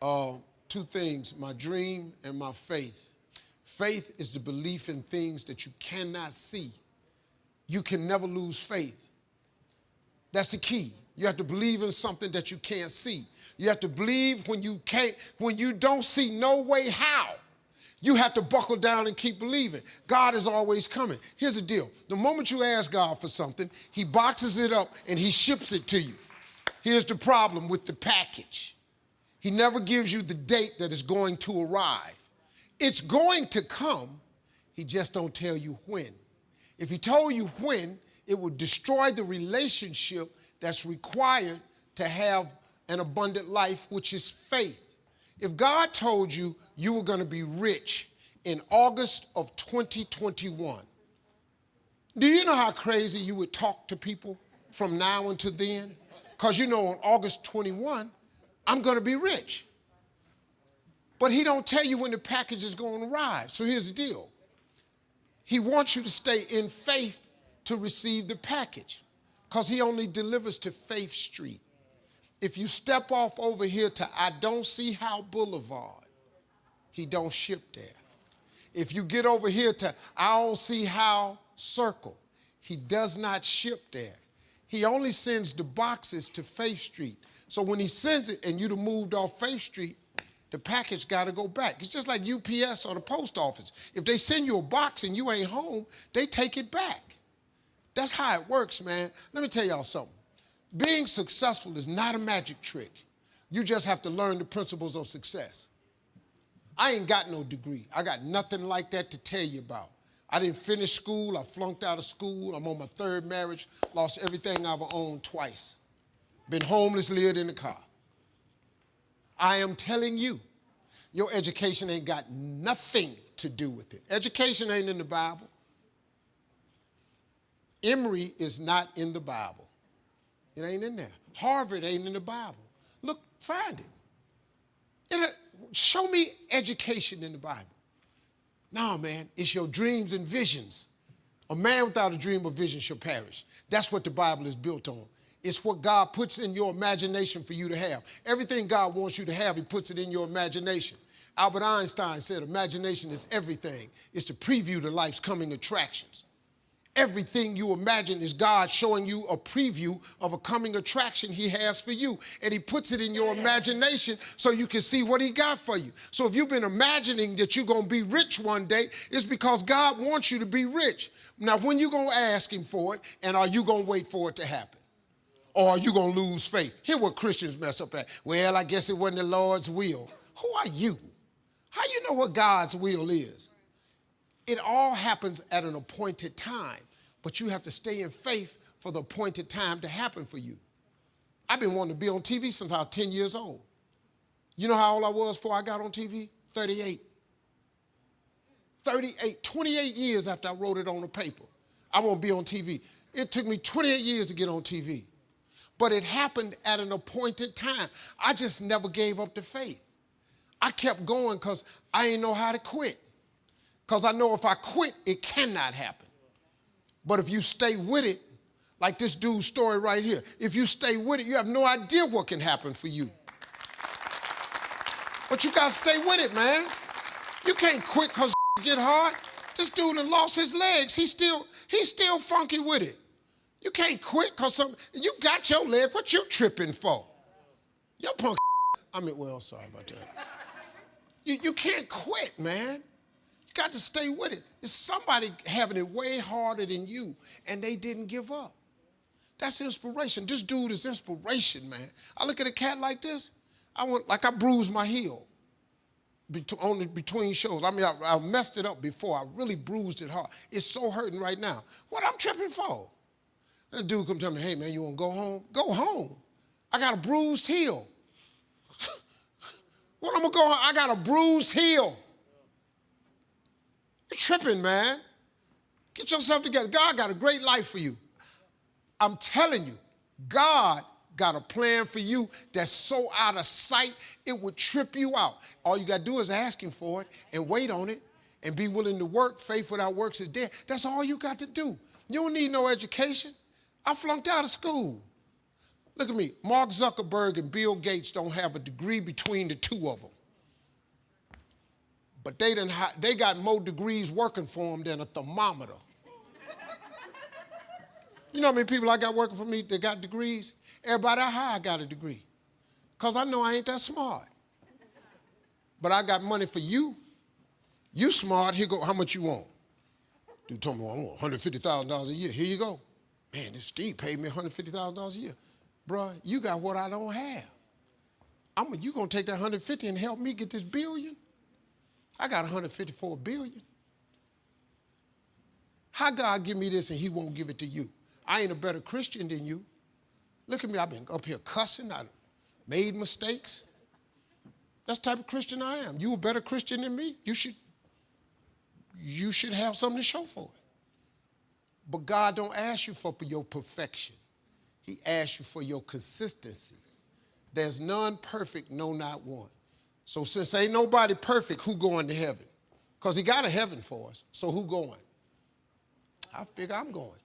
uh, two things, my dream and my faith. Faith is the belief in things that you cannot see. You can never lose faith. That's the key. You have to believe in something that you can't see. You have to believe when you don't see no way how. You have to buckle down and keep believing. God is always coming. Here's the deal. The moment you ask God for something, he boxes it up and he ships it to you. Here's the problem with the package. He never gives you the date that it's going to arrive. It's going to come, he just don't tell you when. If he told you when, it would destroy the relationship that's required to have an abundant life, which is faith. If God told you you were going to be rich in August of 2021, do you know how crazy you would talk to people from now until then? Because you know on August 21, I'm going to be rich. But he don't tell you when the package is going to arrive. So here's the deal. He wants you to stay in faith to receive the package because he only delivers to Faith Street. If you step off over here to I Don't See How Boulevard, he don't ship there. If you get over here to I Don't See How Circle, he does not ship there. He only sends the boxes to Faith Street. So when he sends it and you'd have moved off Faith Street, the package got to go back. It's just like UPS or the post office. If they send you a box and you ain't home, they take it back. That's how it works, man. Let me tell y'all something. Being successful is not a magic trick. You just have to learn the principles of success. I ain't got no degree. I got nothing like that to tell you about. I didn't finish school. I flunked out of school. I'm on my third marriage. Lost everything I've owned twice. Been homeless, lived in the car. I am telling you, your education ain't got nothing to do with it. Education ain't in the Bible. Emory is not in the Bible. It ain't in there. Harvard ain't in the Bible. Look, find it. Show me education in the Bible. No, man, it's your dreams and visions. A man without a dream or vision shall perish. That's what the Bible is built on. It's what God puts in your imagination for you to have. Everything God wants you to have, he puts it in your imagination. Albert Einstein said imagination is everything. It's the preview to life's coming attractions. Everything you imagine is God showing you a preview of a coming attraction he has for you. And he puts it in your imagination so you can see what he got for you. So if you've been imagining that you're going to be rich one day, it's because God wants you to be rich. Now, when you going to ask him for it, and are you going to wait for it to happen? Or are you going to lose faith? Here's what Christians mess up at. Well, I guess it wasn't the Lord's will. Who are you? How you know what God's will is? It all happens at an appointed time, but you have to stay in faith for the appointed time to happen for you. I've been wanting to be on TV since I was 10 years old. You know how old I was before I got on TV? 38. 38, 28 years after I wrote it on the paper. I want to be on TV. It took me 28 years to get on TV. But it happened at an appointed time. I just never gave up the faith. I kept going because I didn't know how to quit. Because I know if I quit, it cannot happen. But if you stay with it, like this dude's story right here, if you stay with it, you have no idea what can happen for you. But you got to stay with it, man. You can't quit because get hard. This dude done lost his legs. He's still funky with it. You can't quit because you got your leg. What you tripping for? Your punk. Sorry about that. You can't quit, man. You got to stay with it. It's somebody having it way harder than you, and they didn't give up. That's inspiration. This dude is inspiration, man. I look at a cat like this, I bruised my heel between shows. I mean, I messed it up before. I really bruised it hard. It's so hurting right now. What I'm tripping for? And the dude come tell me, hey, man, you want to go home? Go home. I got a bruised heel. What I'm going to go home? I got a bruised heel. You're tripping, man. Get yourself together. God got a great life for you. I'm telling you, God got a plan for you that's so out of sight, it would trip you out. All you got to do is ask him for it and wait on it and be willing to work. Faith without works is dead. That's all you got to do. You don't need no education. I flunked out of school. Look at me. Mark Zuckerberg and Bill Gates don't have a degree between the two of them. But they got more degrees working for them than a thermometer. You know how many people I got working for me that got degrees? Everybody I hire got a degree. Because I know I ain't that smart. But I got money for you. You smart, here go, how much you want? Dude told me, well, I want $150,000 a year. Here you go. Man, this Steve paid me $150,000 a year. Bruh, you got what I don't have. You gonna take that 150 and help me get this billion? I got 154 billion. How God give me this and he won't give it to you? I ain't a better Christian than you. Look at me, I've been up here cussing, I made mistakes. That's the type of Christian I am. You a better Christian than me? You should have something to show for it. But God don't ask you for your perfection. He asks you for your consistency. There's none perfect, no, not one. So since ain't nobody perfect, who going to heaven? Because he got a heaven for us. So who going? I figure I'm going.